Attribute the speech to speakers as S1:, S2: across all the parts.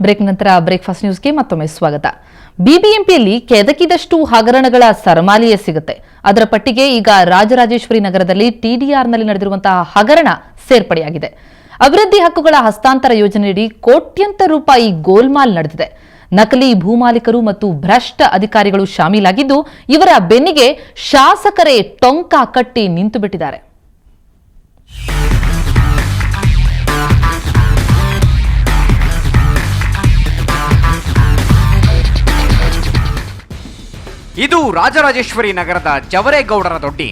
S1: Break ನಂತರ breakfast ನ್ಯೂಸ್ಗೆ ಮತ್ತೊಮ್ಮೆ ಸ್ವಾಗತ. ಬಿಬಿಎಂಪಿಯಲ್ಲಿ ಕೆದಕಿದಷ್ಟು ಹಗರಣಗಳ ಸರಮಾಲೆಯೇ ಸಿಗುತ್ತೆ. ಅದರ ಪಟ್ಟಿಗೆ ಈಗ ರಾಜರಾಜೇಶ್ವರಿ ನಗರದಲ್ಲಿ ಟಿಡಿಆರ್ನಲ್ಲಿ ನಡೆದಿರುವಂತಹ ಹಗರಣ ಸೇರ್ಪಡೆಯಾಗಿದೆ. ಅಭಿವೃದ್ಧಿ ಹಕ್ಕುಗಳ ಹಸ್ತಾಂತರ ಯೋಜನೆಯಡಿ ಕೋಟ್ಯಂತರ ರೂಪಾಯಿ ಗೋಲ್ಮಾಲ್ ನಡೆದಿದೆ. ನಕಲಿ ಭೂಮಾಲೀಕರು ಮತ್ತು ಭ್ರಷ್ಟ ಅಧಿಕಾರಿಗಳು ಶಾಮೀಲಾಗಿದ್ದು, ಇವರ ಬೆನ್ನಿಗೆ ಶಾಸಕರೇ ಟೊಂಕ ಕಟ್ಟಿ ನಿಂತು ಬಿಟ್ಟಿದ್ದಾರೆ.
S2: ಇದು ರಾಜರಾಜೇಶ್ವರಿ ನಗರದ ಜವರೇಗೌಡರ ದೊಡ್ಡಿ.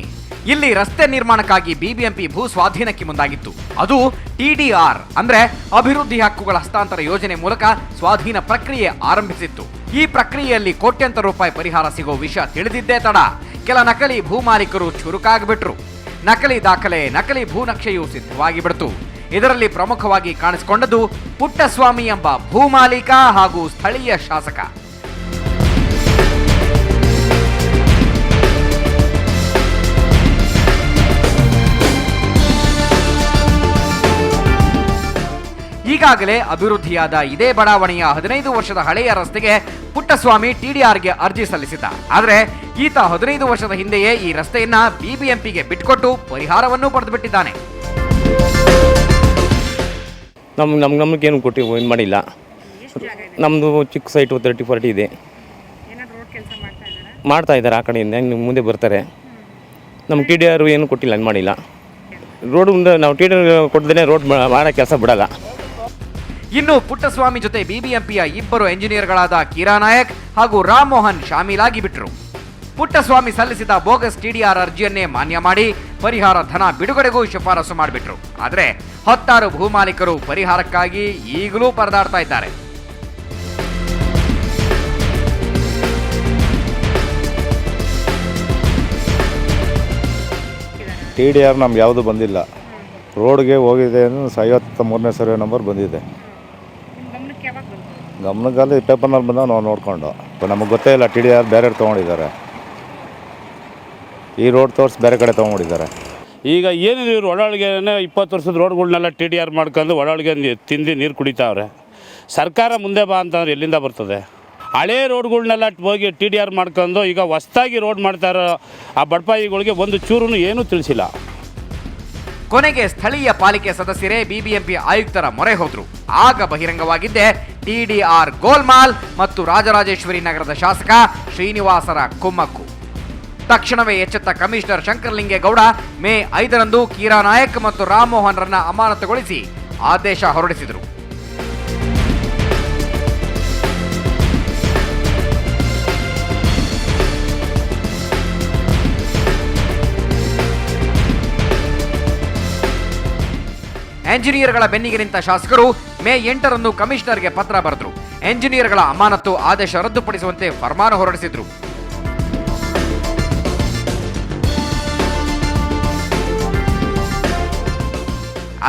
S2: ಇಲ್ಲಿ ರಸ್ತೆ ನಿರ್ಮಾಣಕ್ಕಾಗಿ ಬಿಬಿಎಂಪಿ ಭೂ ಸ್ವಾಧೀನಕ್ಕೆ ಮುಂದಾಗಿತ್ತು. ಅದು ಟಿಡಿಆರ್ ಅಂದ್ರೆ ಅಭಿವೃದ್ಧಿ ಹಕ್ಕುಗಳ ಹಸ್ತಾಂತರ ಯೋಜನೆ ಮೂಲಕ ಸ್ವಾಧೀನ ಪ್ರಕ್ರಿಯೆ ಆರಂಭಿಸಿತ್ತು. ಈ ಪ್ರಕ್ರಿಯೆಯಲ್ಲಿ ಕೋಟ್ಯಂತರ ರೂಪಾಯಿ ಪರಿಹಾರ ಸಿಗೋ ವಿಷಯ ತಿಳಿದಿದ್ದೇ ತಡ ಕೆಲ ನಕಲಿ ಭೂಮಾಲೀಕರು ಚುರುಕಾಗ್ಬಿಟ್ರು. ನಕಲಿ ದಾಖಲೆ, ನಕಲಿ ಭೂನಕ್ಷೆಯು ಸಿದ್ಧವಾಗಿ ಬಿಡ್ತು. ಇದರಲ್ಲಿ ಪ್ರಮುಖವಾಗಿ ಕಾಣಿಸಿಕೊಂಡದ್ದು ಪುಟ್ಟಸ್ವಾಮಿ ಎಂಬ ಭೂಮಾಲೀಕ ಹಾಗೂ ಸ್ಥಳೀಯ ಶಾಸಕ. ಈಗಾಗಲೇ ಅಭಿವೃದ್ಧಿಯಾದ ಇದೇ ಬಡಾವಣೆಯ 15 ವರ್ಷದ ಹಳೆಯ ರಸ್ತೆಗೆ ಪುಟ್ಟಸ್ವಾಮಿ ಟಿಡಿಆರ್ಗೆ ಅರ್ಜಿ ಸಲ್ಲಿಸಿದ್ದ. ಆದರೆ ಈತ 15 ವರ್ಷದ ಹಿಂದೆಯೇ ಈ ರಸ್ತೆಯನ್ನ ಬಿಬಿಎಂಪಿಗೆ ಬಿಟ್ಕೊಟ್ಟು ಪರಿಹಾರವನ್ನು ಪಡೆದುಬಿಟ್ಟಿದ್ದಾನೆ.
S3: ನಮಗೇನು ಕೊಟ್ಟು ಏನು ಮಾಡಿಲ್ಲ. ನಮ್ಮದು ಚಿಕ್ಕ ಸೈಟು 30-40 ಇದೆ. ಮಾಡ್ತಾ ಇದ್ದಾರೆ. ಆ ಕಡೆಯಿಂದ ಮುಂದೆ ಬರ್ತಾರೆ. ನಮ್ಮ ಟಿಡಿಆರ್ ಏನು ಕೊಟ್ಟಿಲ್ಲ, ಏನು ಮಾಡಿಲ್ಲ. ರೋಡ್ ಮುಂದೆ ನಾವು ಟಿಡಿಆರ್ ಕೊಟ್ಟದೇ ರೋಡ್ ಮಾಡೋ ಕೆಲಸ ಬಿಡಲ್ಲ.
S2: ಇನ್ನು ಪುಟ್ಟಸ್ವಾಮಿ ಜೊತೆ ಬಿಬಿಎಂಪಿಯ ಇಬ್ಬರು ಎಂಜಿನಿಯರ್ಗಳಾದ ಕೀರಾ ನಾಯಕ್ ಹಾಗೂ ರಾಮ್ ಮೋಹನ್ ಶಾಮೀಲಾಗಿ ಬಿಟ್ಟರು. ಪುಟ್ಟಸ್ವಾಮಿ ಸಲ್ಲಿಸಿದ ಬೋಗಸ್ ಟಿಡಿಆರ್ ಅರ್ಜಿಯನ್ನೇ ಮಾನ್ಯ ಮಾಡಿ ಪರಿಹಾರ ಧನ ಬಿಡುಗಡೆಗೂ ಶಿಫಾರಸು ಮಾಡಿಬಿಟ್ರು. ಆದರೆ 10 ಭೂಮಾಲೀಕರು ಪರಿಹಾರಕ್ಕಾಗಿ ಈಗಲೂ ಪರದಾಡ್ತಾ ಇದ್ದಾರೆ.
S4: ಟಿಡಿಆರ್ ನಮ್ಗೆ ಯಾವುದು ಬಂದಿಲ್ಲ. ರೋಡ್ಗೆ ಹೋಗಿದೆ 53ನೇ ಸರ್ವೆ ನಂಬರ್ ಬಂದಿದೆ. ಗಮನದಲ್ಲಿ ಪೇಪರ್ನಲ್ಲಿ ಬಂದಾಗ ನಾವು ನೋಡಿಕೊಂಡು ನಮಗೆ ಗೊತ್ತೇ ಇಲ್ಲ. ಟಿಡಿಆರ್ ಬೇರೆ ತೊಗೊಂಡಿದ್ದಾರೆ. ಈ ರೋಡ್ ತೋರಿಸಿ ಬೇರೆ ಕಡೆ ತೊಗೊಂಡಿದ್ದಾರೆ.
S5: ಈಗ ಏನಿದೆ ಇವರು ಒಳಗೆ 20 ವರ್ಷದ ರೋಡ್ಗಳನ್ನೆಲ್ಲ ಟಿಡಿಆರ್ ಮಾಡ್ಕೊಂಡು ಒಳಗೆ ತಿಂದು ನೀರು ಕುಡಿತಾವ್ರೆ. ಸರ್ಕಾರ ಮುಂದೆ ಬಾ ಅಂತಂದ್ರೆ ಎಲ್ಲಿಂದ ಬರ್ತದೆ? ಹಳೇ ರೋಡ್ಗಳನ್ನೆಲ್ಲ ಹೋಗಿ ಟಿಡಿಆರ್ ಮಾಡ್ಕೊಂಡು ಈಗ ಹೊಸ್ದಾಗಿ ರೋಡ್ ಮಾಡ್ತಾ ಇರೋ ಆ ಬಡಪಾಯಿಗಳಿಗೆ ಒಂದು ಚೂರು ಏನೂ ತಿಳಿಸಿಲ್ಲ.
S2: ಕೊನೆಗೆ ಸ್ಥಳೀಯ ಪಾಲಿಕೆ ಸದಸ್ಯರೇ ಬಿಬಿಎಂಪಿ ಆಯುಕ್ತರ ಮೊರೆ ಹೋದ್ರು. ಆಗ ಬಹಿರಂಗವಾಗಿದ್ದೆ ಟಿಡಿಆರ್ ಗೋಲ್ಮಾಲ್ ಮತ್ತು ರಾಜರಾಜೇಶ್ವರಿ ನಗರದ ಶಾಸಕ ಶ್ರೀನಿವಾಸರ ಕುಮ್ಮಕ್ಕು. ತಕ್ಷಣವೇ ಎಚ್ಚೆತ್ತ ಕಮಿಷನರ್ ಶಂಕರಲಿಂಗೇಗೌಡ ಮೇ 5ರಂದು ಕೀರಾ ನಾಯಕ್ ಮತ್ತು ರಾಮ್ ಮೋಹನ್ ರನ್ನ ಅಮಾನತುಗೊಳಿಸಿ ಆದೇಶ ಹೊರಡಿಸಿದರು. ಎಂಜಿನಿಯರ್ಗಳ ಬೆನ್ನಿಗೆ ನಿಂತ ಶಾಸಕರು ಮೇ 8ರಂದು ಕಮಿಷನರ್ಗೆ ಪತ್ರ ಬರೆದರು. ಎಂಜಿನಿಯರ್ಗಳ ಅಮಾನತು ಆದೇಶ ರದ್ದುಪಡಿಸುವಂತೆ ಫರ್ಮಾನು ಹೊರಡಿಸಿದ್ರು.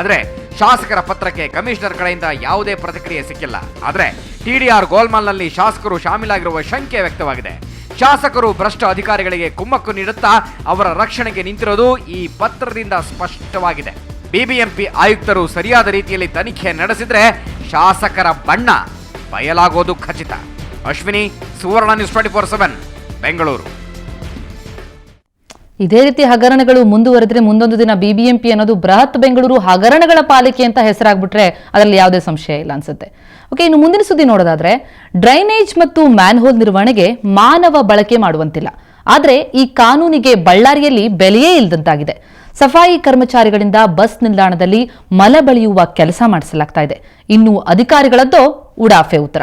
S2: ಆದರೆ ಶಾಸಕರ ಪತ್ರಕ್ಕೆ ಕಮಿಷನರ್ ಕಡೆಯಿಂದ ಯಾವುದೇ ಪ್ರತಿಕ್ರಿಯೆ ಸಿಕ್ಕಿಲ್ಲ. ಆದರೆ ಟಿಡಿಆರ್ ಗೋಲ್ಮಾಲ್ನಲ್ಲಿ ಶಾಸಕರು ಶಾಮೀಲಾಗಿರುವ ಶಂಕೆ ವ್ಯಕ್ತವಾಗಿದೆ. ಶಾಸಕರು ಭ್ರಷ್ಟ ಅಧಿಕಾರಿಗಳಿಗೆ ಕುಮ್ಮಕ್ಕು ನೀಡುತ್ತಾ ಅವರ ರಕ್ಷಣೆಗೆ ನಿಂತಿರೋದು ಈ ಪತ್ರದಿಂದ ಸ್ಪಷ್ಟವಾಗಿದೆ. ಬಿಬಿಎಂಪಿ ಆಯುಕ್ತರು ಸರಿಯಾದ ರೀತಿಯಲ್ಲಿ ತನಿಖೆ ನಡೆಸಿದ್ರೆ ಶಾಸಕರ ಬಣ್ಣ ಬಯಲಾಗೋದು ಖಚಿತ. ಅಶ್ವಿನಿ, ಸುವರ್ಣ ನ್ಯೂಸ್ 24/7 ಬೆಂಗಳೂರು.
S1: ಇದೇ ರೀತಿ ಹಗರಣಗಳು ಮುಂದುವರೆದ್ರೆ ಮುಂದೊಂದು ದಿನ ಬಿಬಿಎಂಪಿ ಅನ್ನೋದು ಬೃಹತ್ ಬೆಂಗಳೂರು ಹಗರಣಗಳ ಪಾಲಿಕೆ ಅಂತ ಹೆಸರಾಗ್ಬಿಟ್ರೆ ಅದರಲ್ಲಿ ಯಾವುದೇ ಸಂಶಯ ಇಲ್ಲ ಅನ್ಸುತ್ತೆ. ಓಕೆ, ಇನ್ನು ಮುಂದಿನ ಸುದ್ದಿ ನೋಡೋದಾದ್ರೆ, ಡ್ರೈನೇಜ್ ಮತ್ತು ಮ್ಯಾನ್ಹೋಲ್ ನಿರ್ವಹಣೆಗೆ ಮಾನವ ಬಳಕೆ ಮಾಡುವಂತಿಲ್ಲ. ಆದರೆ ಈ ಕಾನೂನಿಗೆ ಬಳ್ಳಾರಿಯಲ್ಲಿ ಬೆಲೆಯೇ ಇಲ್ಲದಂತಾಗಿದೆ. ಸಫಾಯಿ ಕರ್ಮಚಾರಿಗಳಿಂದ ಬಸ್ ನಿಲ್ದಾಣದಲ್ಲಿ ಮಲ ಬಳಿಯುವ ಕೆಲಸ ಮಾಡಿಸಲಾಗ್ತಾ ಇದೆ. ಇನ್ನು ಅಧಿಕಾರಿಗಳದ್ದೋ ಉಡಾಫೆ ಉತ್ತರ.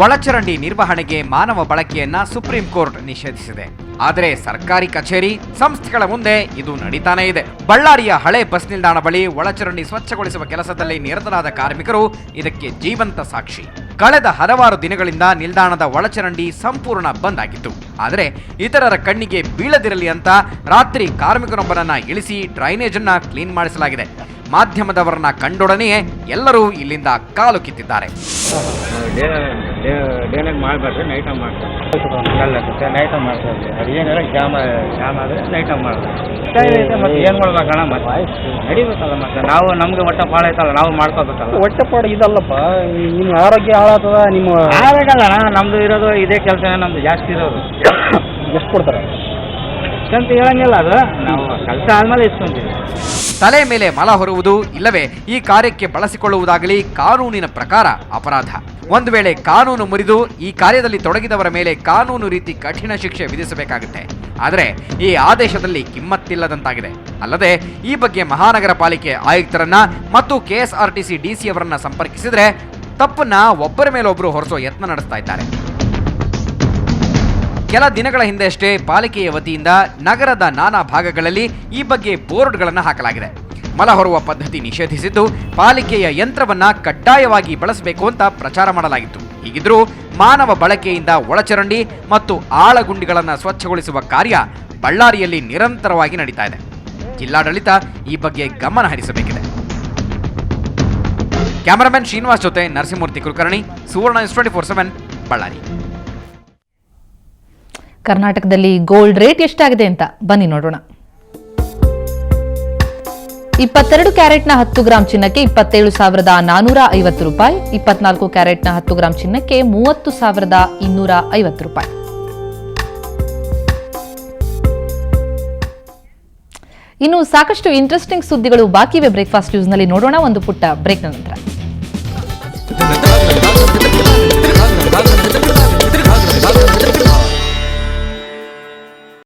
S2: ಒಳಚರಂಡಿ ನಿರ್ವಹಣೆಗೆ ಮಾನವ ಬಳಕೆಯನ್ನ ಸುಪ್ರೀಂ ಕೋರ್ಟ್ ನಿಷೇಧಿಸಿದೆ. ಆದರೆ ಸರ್ಕಾರಿ ಕಚೇರಿ, ಸಂಸ್ಥೆಗಳ ಮುಂದೆ ಇದು ನಡೀತಾನೇ ಇದೆ. ಬಳ್ಳಾರಿಯ ಹಳೆ ಬಸ್ ನಿಲ್ದಾಣ ಬಳಿ ಒಳಚರಂಡಿ ಸ್ವಚ್ಛಗೊಳಿಸುವ ಕೆಲಸದಲ್ಲಿ ನಿರತರಾದ ಕಾರ್ಮಿಕರು ಇದಕ್ಕೆ ಜೀವಂತ ಸಾಕ್ಷಿ. ಕಳೆದ ಹಲವಾರು ದಿನಗಳಿಂದ ನಿಲ್ದಾಣದ ಒಳಚರಂಡಿ ಸಂಪೂರ್ಣ ಬಂದ್ ಆಗಿತ್ತು. ಆದರೆ ಇತರರ ಕಣ್ಣಿಗೆ ಬೀಳದಿರಲಿ ಅಂತ ರಾತ್ರಿ ಕಾರ್ಮಿಕನೊಬ್ಬನನ್ನ ಇಳಿಸಿ ಡ್ರೈನೇಜ್ ಅನ್ನ ಕ್ಲೀನ್ ಮಾಡಿಸಲಾಗಿದೆ. ಮಾಧ್ಯಮದವರನ್ನ ಕಂಡೊಡನೆಯೇ ಎಲ್ಲರೂ ಇಲ್ಲಿಂದ ಕಾಲು ಕಿತ್ತಿದ್ದಾರೆ.
S6: ಡೇನಾಗ ಮಾಡಬೇಡ್ರಿ, ನೈಟಾಗಿ ಮಾಡ್ತಾರೆ. ನೈಟಾಗಿ ಮಾಡ್ತಾರೆ, ಅದು ಏನೆಲ್ಲ ಜಾಮ್ ಆದರೆ ನೈಟಾಗಿ ಮಾಡ್ತಾರೆ. ಮತ್ತೆ ಏನು ಮಾಡ್ಬೇಕಣ್ಣ, ಮತ್ತೆ ನಡಿಬೇಕಲ್ಲ, ಮತ್ತೆ ನಾವು ನಮ್ಗೆ ಹೊಟ್ಟೆ ಪಾಡ ಐತಲ್ಲ, ನಾವು ಮಾಡ್ಕೋಬೇಕಲ್ಲ. ಹೊಟ್ಟೆ ಪಾಡ ಇದಲ್ಲಪ್ಪ, ನಿಮ್ಮ ಆರೋಗ್ಯ ಹಾಳಾಗ್ತದ. ನಿಮ್ಮ ಆಗಲ್ಲ, ನಮ್ದು ಇರೋದು ಇದೇ ಕೆಲಸ, ನಮ್ದು ಜಾಸ್ತಿ ಇರೋದು. ಎಷ್ಟು ಕೊಡ್ತಾರೆ ಅಂತ ಹೇಳಂಗಿಲ್ಲ, ಅದು ನಾವು ಕೆಲಸ ಆದ್ಮೇಲೆ ಇಸ್ಕೊಂತೀವಿ.
S2: ತಲೆ ಮೇಲೆ ಮಲ ಹೊರುವುದು ಇಲ್ಲವೇ ಈ ಕಾರ್ಯಕ್ಕೆ ಬಳಸಿಕೊಳ್ಳುವುದಾಗಲಿ ಕಾನೂನಿನ ಪ್ರಕಾರ ಅಪರಾಧ. ಒಂದು ವೇಳೆ ಕಾನೂನು ಮುರಿದು ಈ ಕಾರ್ಯದಲ್ಲಿ ತೊಡಗಿದವರ ಮೇಲೆ ಕಾನೂನು ರೀತಿ ಕಠಿಣ ಶಿಕ್ಷೆ ವಿಧಿಸಬೇಕಾಗುತ್ತೆ. ಆದರೆ ಈ ಆದೇಶದಲ್ಲಿ ಕಿಮ್ಮತ್ತಿಲ್ಲದಂತಾಗಿದೆ. ಅಲ್ಲದೆ ಈ ಬಗ್ಗೆ ಮಹಾನಗರ ಪಾಲಿಕೆ ಆಯುಕ್ತರನ್ನ ಮತ್ತು ಕೆಎಸ್ಆರ್ಟಿಸಿ ಡಿಸಿ ಅವರನ್ನ ಸಂಪರ್ಕಿಸಿದ್ರೆ ತಪ್ಪನ್ನ ಒಬ್ಬರ ಮೇಲೊಬ್ಬರು ಹೊರಿಸೋ ಯತ್ನ ನಡೆಸ್ತಾ ಇದ್ದಾರೆ. ಕೆಲ ದಿನಗಳ ಹಿಂದೆಯಷ್ಟೇ ಪಾಲಿಕೆಯ ವತಿಯಿಂದ ನಗರದ ನಾನಾ ಭಾಗಗಳಲ್ಲಿ ಈ ಬಗ್ಗೆ ಬೋರ್ಡ್ಗಳನ್ನು ಹಾಕಲಾಗಿದೆ. ಮಲ ಹೊರುವ ಪದ್ಧತಿ ನಿಷೇಧಿಸಿದ್ದು ಪಾಲಿಕೆಯ ಯಂತ್ರವನ್ನ ಕಡ್ಡಾಯವಾಗಿ ಬಳಸಬೇಕು ಅಂತ ಪ್ರಚಾರ ಮಾಡಲಾಗಿತ್ತು. ಹೀಗಿದ್ರೂ ಮಾನವ ಬಳಕೆಯಿಂದ ಒಳಚರಂಡಿ ಮತ್ತು ಆಳಗುಂಡಿಗಳನ್ನು ಸ್ವಚ್ಛಗೊಳಿಸುವ ಕಾರ್ಯ ಬಳ್ಳಾರಿಯಲ್ಲಿ ನಿರಂತರವಾಗಿ ನಡೀತಾ ಇದೆ. ಜಿಲ್ಲಾಡಳಿತ ಈ ಬಗ್ಗೆ ಗಮನ ಹರಿಸಬೇಕಿದೆ. ಕ್ಯಾಮರಾಮನ್ ಶ್ರೀನಿವಾಸ್ ಜೊತೆ ನರಸಿಂಹಮೂರ್ತಿ ಕುಲಕರ್ಣಿ, ಸುವರ್ಣ ನ್ಯೂಸ್ 24/7 ಬಳ್ಳಾರಿ.
S1: ಕರ್ನಾಟಕದಲ್ಲಿ ಗೋಲ್ಡ್ ರೇಟ್ ಎಷ್ಟಾಗಿದೆ ಅಂತ ಬನ್ನಿ ನೋಡೋಣ. 22 ಕ್ಯಾರೆಟ್ನ 10 ಗ್ರಾಂ ಚಿನ್ನಕ್ಕೆ 27,450 ರೂಪಾಯಿ, 24 ಕ್ಯಾರೆಟ್ನ 10 ಗ್ರಾಂ ಚಿನ್ನಕ್ಕೆ 30,250 ರೂಪಾಯಿ. ಇನ್ನು ಸಾಕಷ್ಟು ಇಂಟ್ರೆಸ್ಟಿಂಗ್ ಸುದ್ದಿಗಳು ಬಾಕಿ ಇವೆ ಬ್ರೇಕ್ಫಾಸ್ಟ್ ನ್ಯೂಸ್ನಲ್ಲಿ. ನೋಡೋಣ ಒಂದು ಪುಟ್ಟ ಬ್ರೇಕ್ನ ನಂತರ.